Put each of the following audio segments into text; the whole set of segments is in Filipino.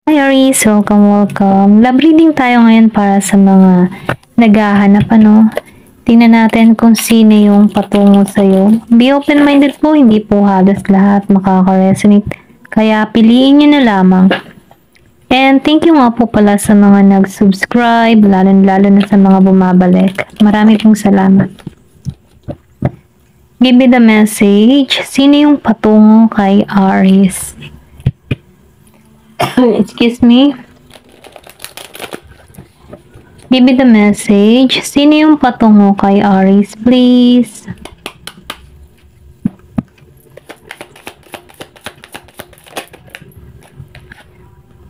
Hi Aries, welcome. Love reading tayo ngayon para sa mga naghahanap, Tingnan natin kung sino yung patungo sa'yo. Be open-minded po, hindi po halos lahat makaka-resonate. Kaya piliin nyo na lamang. And thank you nga po pala sa mga nag-subscribe, lalo na sa mga bumabalik. Marami pong salamat. Give me the message. Sino yung patungo kay Aries? Excuse me. Give me the message. Sino yung patungo kay Aries, please?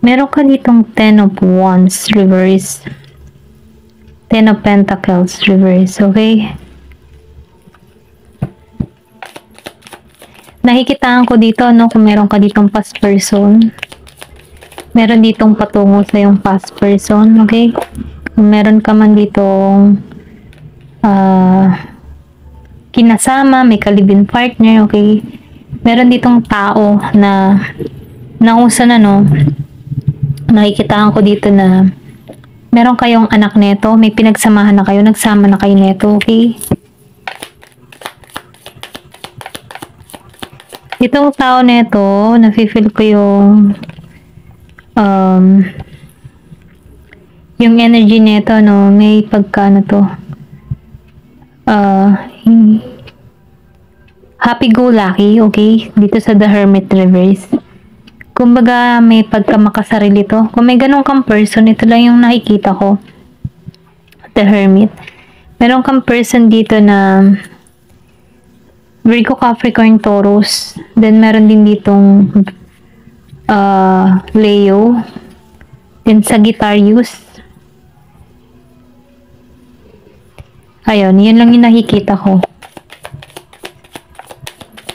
Meron ka ditong 10 of Wands reverse. 10 of Pentacles reverse, okay? Nakikitaan ko dito, kung meron ka ditong past person. Meron ditong patungo sa yung past person, okay? Kung meron ka man ditong kinasama, may kalibin partner, okay? Meron ditong tao na kung saan nakikitaan ko dito na meron kayong anak neto, may pinagsamahan na kayo, nagsama na kayo neto, okay? Itong tao neto, nafe-feel ko yung energy neto, may pagka happy-go-lucky, okay? Dito sa The Hermit reverse. Kumbaga, may pagka makasarili to. Kung may ganun kang person, ito lang yung nakikita ko. The Hermit. Meron kang person dito na Virgo, Capricorn, Taurus. Then, meron din ditong Leo. Then, Sagittarius. Ayun, yun lang yung nakikita ko.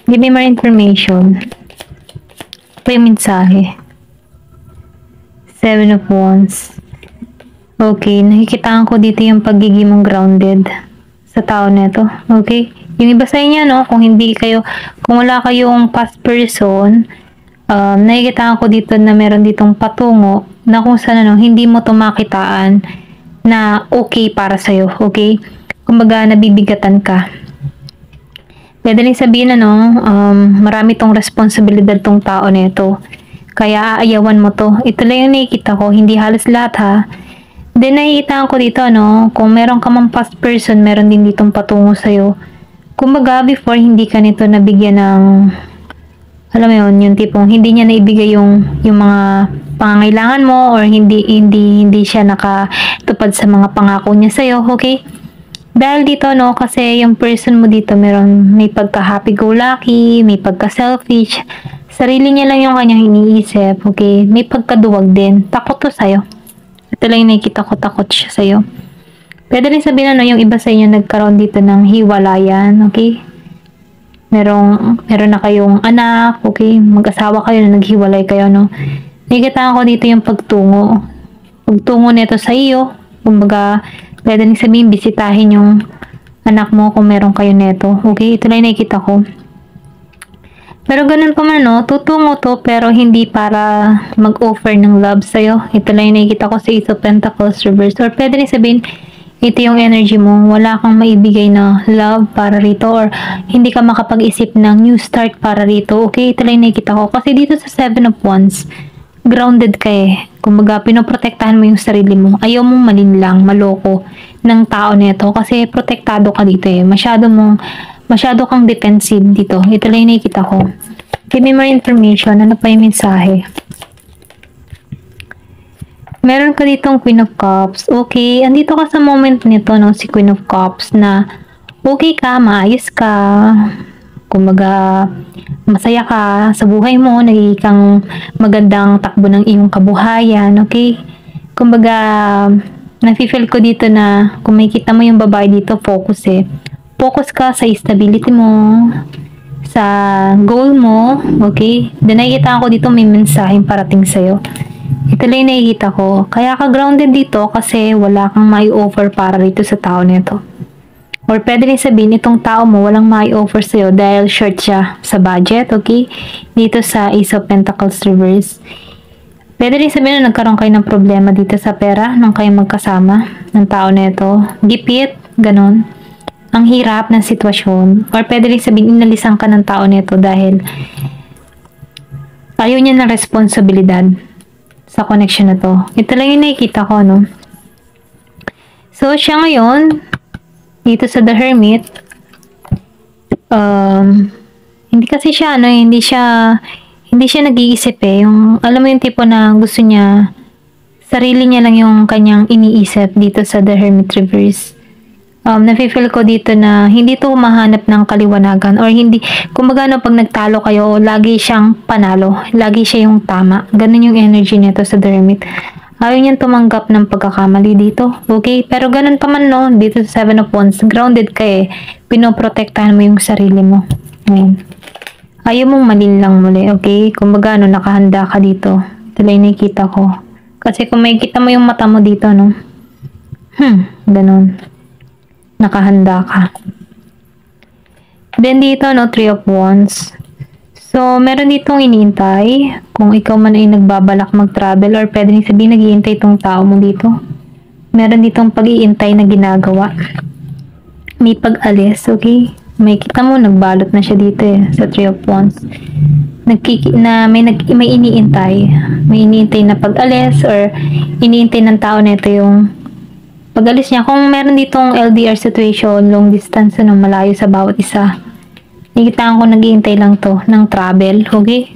Give me more information. Ito yung mensahe. 7 of Wands. Okay, nakikitaan ko dito yung pagiging mong grounded sa tao neto. Okay? Yung iba sa inyo, kung wala kayong past person, nakikitaan ko dito na meron ditong patungo na kung saan hindi mo to makitaan na okay para sa'yo. Okay? Kumbaga, nabibigatan ka. Pwede rin sabihin marami tong responsibilidad tong tao nito. Kaya aayawan mo to. Ito lang yung nakikita ko, hindi halos lahat ha. Then nakikita ko dito kung meron ka mang past person, meron din ditong patungo sa'yo. Kumbaga, before hindi ka nito nabigyan ng, alam mo yun, yung tipong hindi niya naibigay yung mga pangangailangan mo or hindi siya nakatupad sa mga pangako niya sa'yo, okay? Dahil dito, kasi yung person mo dito may pagka-happy-go-lucky, may pagka-selfish. Sarili niya lang yung kanyang iniisip, okay? May pagkaduwag din. Takot to sa'yo. Ito lang yung nakikita ko, takot siya sa'yo. Pwede rin sabihin yung iba sa inyo nagkaroon dito ng hiwalayan, okay? Meron na kayong anak, okay? Mag-asawa kayo na naghiwalay kayo, Nakikita ko dito yung pagtungo. Pagtungo nito sa iyo, kumbaga, pwede rin sabihin, bisitahin yung anak mo kung meron kayo neto. Okay? Ito lang nakikita ko. Pero ganun pa man, tutungo to, pero hindi para mag-offer ng love sa'yo. Ito lang yung nakikita ko sa Ace of Pentacles reverse. Or pwede rin sabihin, ito yung energy mo. Wala kang maibigay na love para rito or hindi ka makapag-isip ng new start para rito. Okay? Ito lang yung nakikita ko. Kasi dito sa 7 of Wands, grounded ka eh. Kumbaga, pinoprotektahan mo yung sarili mo. Ayaw mong malinlang, maloko ng tao nito kasi protektado ka dito eh. Masyado kang defensive dito. Ito lang yung nakikita ko. Give me more information. Ano pa yung mensahe? Meron ka ditong Queen of Cups. Okay, andito ka sa moment nito, si Queen of Cups na okay ka, maayos ka. Kumbaga, masaya ka sa buhay mo, nagiging kang magandang takbo ng iyong kabuhayan, okay? Kumbaga, nafe-feel ko dito na kung makikita mo yung babae dito, focus eh. Focus ka sa stability mo, sa goal mo, okay? Then nakikita ko dito may mensaheng parating sa'yo. Ito lang yung nakikita ko. Kaya ka grounded dito kasi wala kang mai-offer para rito sa tao nito. Or pwede rin sabihin, itong tao mo walang mai-offer sa'yo dahil short siya sa budget, okay? Dito sa Ace of Pentacles reverse. Pwede rin sabihin na nagkaroon kayo ng problema dito sa pera nung kayo magkasama ng tao na ito. Gipit, ganon. Ang hirap ng sitwasyon. Or pwede rin sabihin inalisan ka ng tao na ito dahil ayaw niya ng responsibilidad sa connection na to. Ito lang yung nakikita ko, no? So, siya ngayon, dito sa The Hermit, hindi kasi siya, ano, hindi siya nag-iisip eh. Yung, alam mo yung tipo na gusto niya, sarili niya lang yung kanyang iniisip dito sa The Hermit Reverse. Nafe-feel ko dito na hindi to mahanap ng kaliwanagan or hindi, kumbaga no, pag nagtalo kayo, lagi siyang panalo. Lagi siya yung tama. Ganun yung energy nito sa The Hermit. Ayaw niyang tumanggap ng pagkakamali dito. Okay? Pero ganun pa man no, dito sa Seven of Wands, grounded ka eh. Pinoprotektahan mo yung sarili mo. Ayan. Ayaw mong malinlang muli, okay? Kumbaga, no, nakahanda ka dito. Ito lang nakikita ko. Kasi kung makikita mo yung mata mo dito, no? Ganun. Nakahanda ka. Then dito, no, Three of Wands. So, meron ditong iniintay. Kung ikaw man ay nagbabalak mag-travel or pwede rin sabihin nag-iintay itong tao mo dito. Meron ditong pag-iintay na ginagawa. May pag-alis, okay? May kita mo, nagbalot na siya dito eh, sa Three of Wands. May iniintay. May iniintay na pag-alis or iniintay ng tao na ito yung pag-alis niya. Kung meron ditong LDR situation, long distance, ano, malayo sa bawat isa. Nakikita ko nag-iintay lang to ng travel, okay?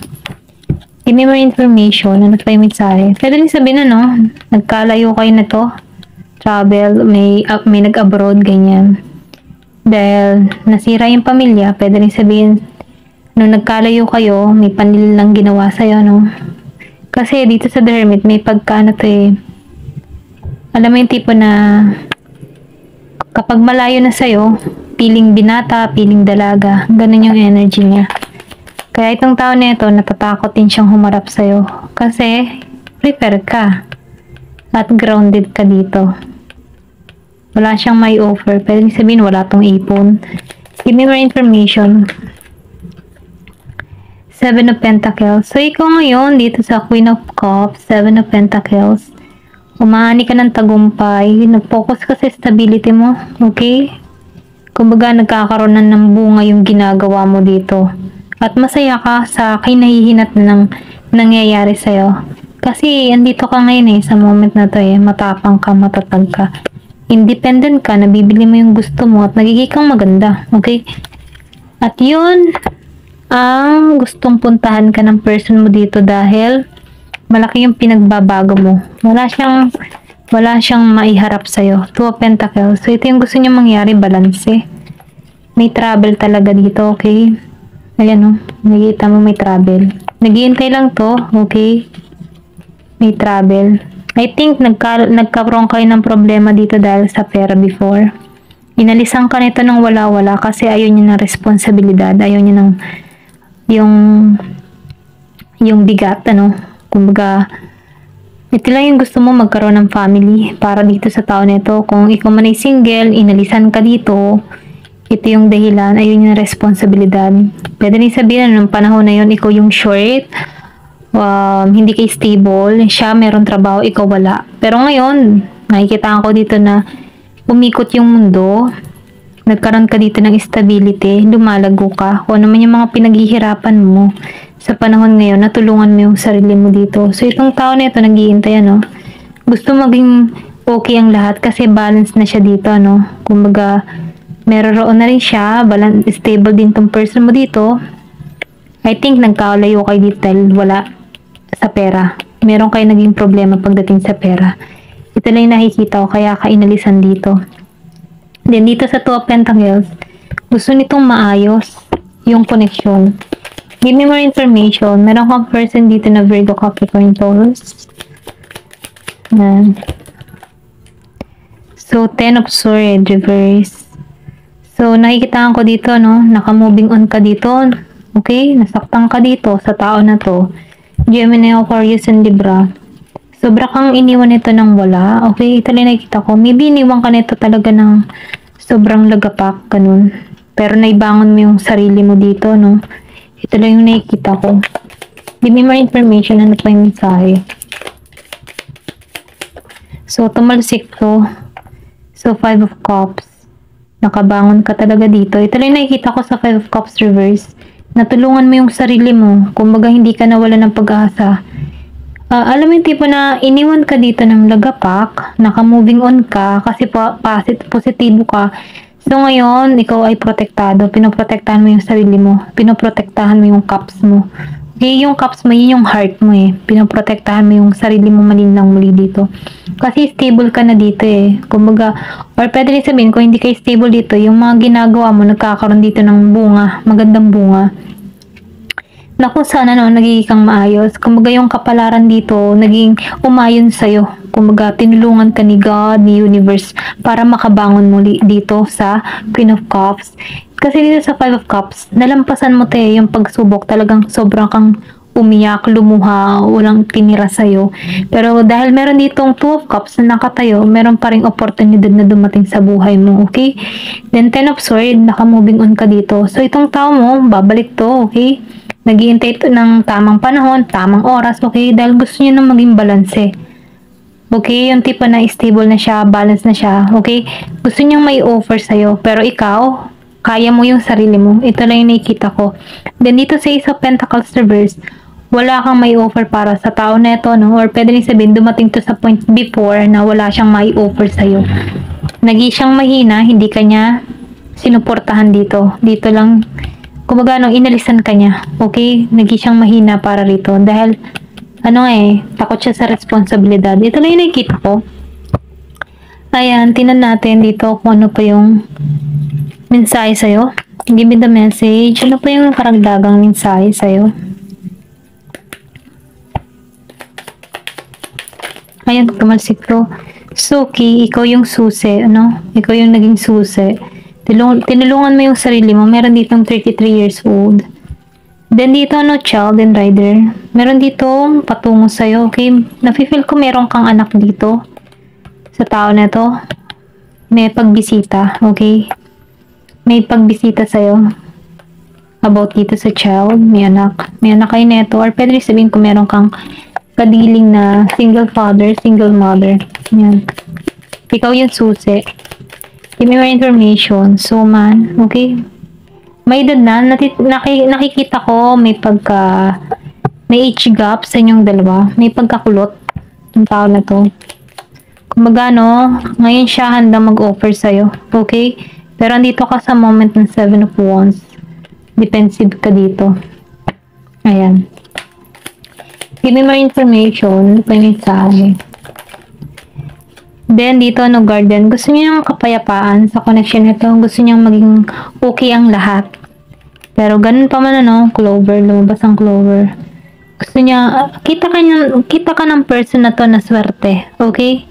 Give me more information. Ano pa yung mensahe? Pwede rin sabihin na, no? Nagkalayo kayo na to. Travel, may nag-abroad, ganyan. Dahil nasira yung pamilya, pwede rin sabihin, nung nagkalayo kayo, may panilang ginawa sa'yo, no? Kasi dito sa The Hermit, may pagkano to eh. Alam mo yung tipo na kapag malayo na sa'yo, piling binata, piling dalaga. Ganun yung energy niya. Kaya itong tao na ito, natatakot din siyang humarap sa'yo. Kasi, prepare ka. At grounded ka dito. Wala siyang may offer. Pwede sabihin, wala tong ipon. Give me more information. Seven of Pentacles. So, ikaw ngayon, dito sa Queen of Cups, Seven of Pentacles, umahani ka ng tagumpay. Nag-focus ka sa stability mo. Okay? Kumbaga, nagkakaroon na ng bunga yung ginagawa mo dito. At masaya ka sa kinahihinat ng nangyayari sa'yo. Kasi, andito ka ngayon eh, sa moment na to eh. Matapang ka, matatag ka. Independent ka, nabibili mo yung gusto mo at nagiging kang maganda. Okay? At yun, ang gustong puntahan ka ng person mo dito dahil malaki yung pinagbabago mo. Wala siyang maiharap sa'yo. Two of Pentacles. So, ito yung gusto niya mangyari, balance eh. May travel talaga dito, okay? Ayan o, nakikita mo may travel. Naghihintay lang to, okay? May travel. I think nagkaroon kayo ng problema dito dahil sa pera before. Inalisan ka nito ng wala-wala kasi ayaw niya ng responsibilidad. Ayaw niya ng yung bigat, ano. Kumbaga, ito lang yung gusto mo magkaroon ng family para dito sa tao nito. Kung ikaw man ay single, inalisan ka dito, ito yung dahilan, ayaw niya ng responsibilidad. Pwede rin sabihin, nung panahon na yun, ikaw yung short, hindi kayo stable, siya meron trabaho, ikaw wala. Pero ngayon, nakikita ko dito na umikot yung mundo, nagkaroon ka dito ng stability, lumalago ka, kung ano man yung mga pinaghihirapan mo sa panahon ngayon, natulungan mo yung sarili mo dito. So, itong tao na ito, nag-iintay, ano, gusto maging okay ang lahat kasi balance na siya dito, ano. Kumbaga, meron na rin siya, stable din tong person mo dito. I think nagkalayo kayo dito dahil wala sa pera. Meron kayo naging problema pagdating sa pera. Ito lang yung nakikita ko, kaya ka inalisan dito. Then, dito sa Two of Pentacles, gusto nitong maayos yung connection. Give me more information. Meron kang person dito na Virgo, Capricorn, Taurus. Ayan. So, Ten of Swords, reverse. So, nakikita ko dito, no? Naka-moving on ka dito. Okay? Nasaktan ka dito sa tao na to. Gemini, Aquarius, and Libra. Sobra kang iniwan nito ng wala. Okay? Ito lang nakikita ko. Maybe iniwan ka nito talaga ng sobrang lagapak. Ganun. Pero naibangon mo yung sarili mo dito, no? Ito lang yung nakikita ko. Give me more information. Ano pa yung mensahe? So, tumalsik to. So, 5 of Cups. Nakabangon ka talaga dito. Ito lang nakikita ko sa 5 of Cups reverse. Natulungan mo yung sarili mo. Kumbaga, hindi ka nawala ng pag-asa. Alam mo yung tipo na iniwan ka dito ng lagapak, naka-moving on ka, kasi positibo ka. So, ngayon, ikaw ay protektado. Pinoprotektahan mo yung sarili mo. Pinoprotektahan mo yung cups mo. Okay, yung cups mo, yun yung heart mo eh. Pinoprotektahan mo yung sarili mo malinlang muli dito. Kasi stable ka na dito eh. Kumbaga, or pwede rin sabihin, kung hindi ka stable dito, yung mga ginagawa mo, nagkakaroon dito ng bunga, magandang bunga. Na kung saan nagiging kang maayos. Kumbaga yung kapalaran dito, naging umayon sa'yo. Kumbaga, tinulungan ka ni God, ni Universe, para makabangon muli dito sa Queen of Cups. Kasi dito sa 5 of Cups, nalampasan mo yung pagsubok. Talagang sobrang kang umiyak, lumuha, walang tinira sa'yo. Pero dahil meron ditong 2 of Cups na nakatayo, meron pa ring oportunidad na dumating sa buhay mo, okay? Then 10 of Swords, naka-moving on ka dito. So itong tao mo, babalik to, okay? Nag-iintay ito ng tamang panahon, tamang oras, okay? Dahil gusto niya nang maging balanse. Okay? Yung tipo na stable na siya, balance na siya, okay? Gusto niyang may offer sa'yo, pero ikaw, kaya mo yung sarili mo. Ito lang yung nakikita ko. Then dito sa Ace of Pentacles reverse, wala kang may offer para sa tao na ito, no? Or pwede rin sabihin, dumating to sa point before na wala siyang may offer sa'yo. Naging siyang mahina, hindi ka niya sinuportahan dito. Dito lang, kumbaga inalisan ka niya, okay? Naging siyang mahina para rito dahil takot siya sa responsibilidad. Ito lang yung nakikita ko. Ayan, tinan natin dito kung ano pa yung mensahe sa'yo. Give me the message. Ano pa yung karagdagang mensahe sa'yo? Ayan, tumalsik to. Suki, ikaw yung susi, Ikaw yung naging susi. Tinulungan mo yung sarili mo. Meron ditong 33 years old. Then dito, child and rider. Meron ditong patungo sa'yo, okay? Nafe-feel ko meron kang anak dito. Sa tao na to. May pagbisita, okay? May pagbisita sa'yo. About dito sa child. May anak. May anak kayo neto. Or pwede sabihin kung meron kang kadiling na single father, single mother. Yan. Ikaw yung susi. Give me more information. So, man, okay? May edad na. Nakikita ko may age gap sa inyong dalawa. May pagkakulot. Yung tao na to. Kumbaga, ngayon siya handa mag-offer sa'yo. Okay? Pero andito ka sa moment ng 7 of Wands. Defensive ka dito. Ayan. Give me more information. Pa yung mensahe. Then, dito, guardian. Gusto niya ng kapayapaan sa connection nito. Gusto niya maging okay ang lahat. Pero, ganun pa man, Clover. Lumabas ang Clover. Gusto niya, kita ka ng person na to na swerte. Okay?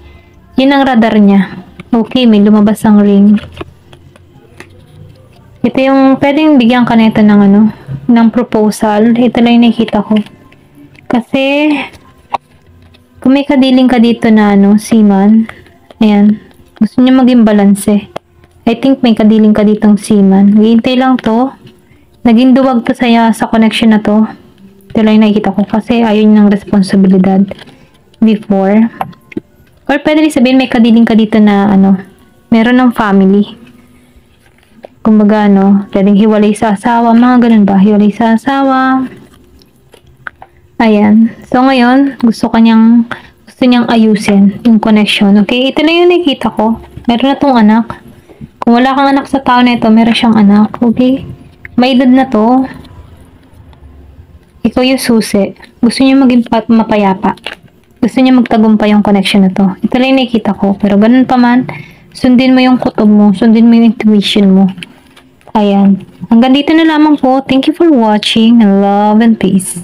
Yun ang radar niya. Okay, may lumabas ang ring. Ito yung, pwedeng bigyan ka nito ng proposal. Ito lang yung nakikita ko. Kasi, kung may kadiling ka dito na, seaman, ayan, gusto niya maging balanse. I think may kadiling ka ditong seaman. Hihintay lang to. Naging duwag to sa connection na to. Ito lang yung nakikita ko kasi ayaw niya ng responsibilidad before. Or pwede rin sabihin may kadiling ka dito na meron ng family. Kumbaga pwedeng hiwalay sa asawa, mga ganun ba? Hiwalay sa asawa. Ayan. So ngayon, gusto niyang ayusin yung connection. Okay? Ito lang yung nakikita ko. Meron na tong anak. Kung wala kang anak sa tao na ito, meron siyang anak. Okay? May edad na to. Ikaw yung susi. Gusto niya maging mapayapa. Gusto niya magtagumpay yung connection na to. Ito lang yung nakikita ko. Pero ganun pa man, sundin mo yung kutob mo. Sundin mo yung intuition mo. Ayan. Hanggang dito na lamang po. Thank you for watching. Love and peace.